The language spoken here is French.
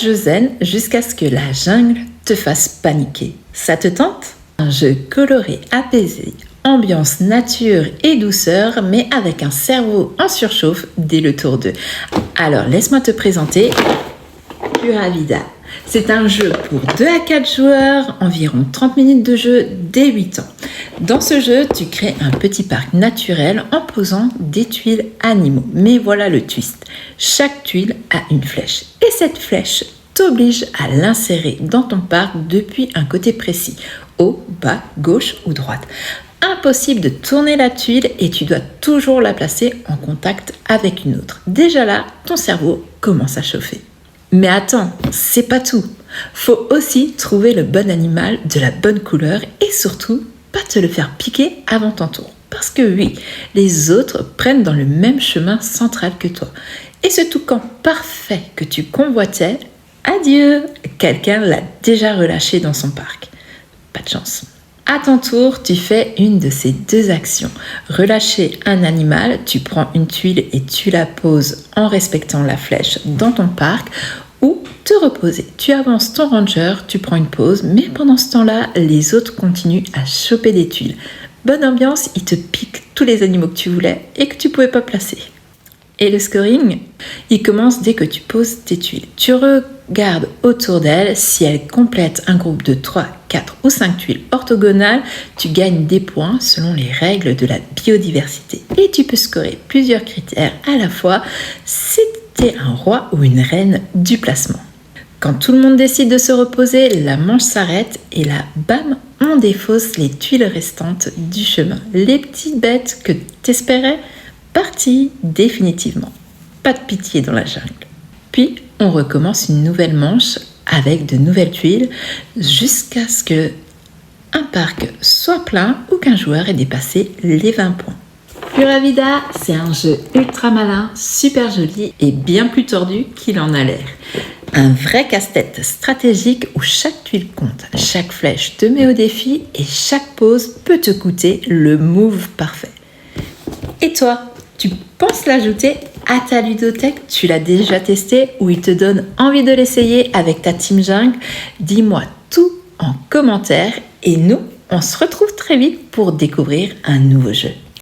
jeu zen jusqu'à ce que la jungle te fasse paniquer. Ça te tente? Un jeu coloré, apaisé, ambiance nature et douceur, mais avec un cerveau en surchauffe dès le tour 2. Alors laisse-moi te présenter Pura Vida. C'est un jeu pour 2 à 4 joueurs, environ 30 minutes de jeu dès 8 ans. Dans ce jeu, tu crées un petit parc naturel en posant des tuiles animaux. Mais voilà le twist. Chaque tuile a une flèche. Et cette flèche t'oblige à l'insérer dans ton parc depuis un côté précis. Haut, bas, gauche ou droite. Impossible de tourner la tuile et tu dois toujours la placer en contact avec une autre. Déjà là, ton cerveau commence à chauffer. Mais attends, c'est pas tout. Faut aussi trouver le bon animal de la bonne couleur et surtout, pas te le faire piquer avant ton tour. Parce que oui, les autres prennent dans le même chemin central que toi. Et ce toucan parfait que tu convoitais, adieu, quelqu'un l'a déjà relâché dans son parc. Pas de chance. À ton tour, tu fais une de ces 2 actions. Relâcher un animal, tu prends une tuile et tu la poses en respectant la flèche dans ton parc, ou te reposer. Tu avances ton ranger, tu prends une pause, mais pendant ce temps-là, les autres continuent à choper des tuiles. Bonne ambiance, ils te piquent tous les animaux que tu voulais et que tu ne pouvais pas placer. Et le scoring, il commence dès que tu poses tes tuiles. Tu regardes autour d'elle, si elle complète un groupe de 3, 4 ou 5 tuiles orthogonales, tu gagnes des points selon les règles de la biodiversité. Et tu peux scorer plusieurs critères à la fois si tu es un roi ou une reine du placement. Quand tout le monde décide de se reposer, la manche s'arrête et là, bam, on défausse les tuiles restantes du chemin. Les petites bêtes que t'espérais, parti définitivement. Pas de pitié dans la jungle. Puis, on recommence une nouvelle manche avec de nouvelles tuiles jusqu'à ce que un parc soit plein ou qu'un joueur ait dépassé les 20 points. Pura Vida, c'est un jeu ultra malin, super joli et bien plus tordu qu'il en a l'air. Un vrai casse-tête stratégique où chaque tuile compte, chaque flèche te met au défi et chaque pause peut te coûter le move parfait. Et toi, tu penses l'ajouter à ta ludothèque? Tu l'as déjà testé ou il te donne envie de l'essayer avec ta team jungle? Dis-moi tout en commentaire et nous, on se retrouve très vite pour découvrir un nouveau jeu.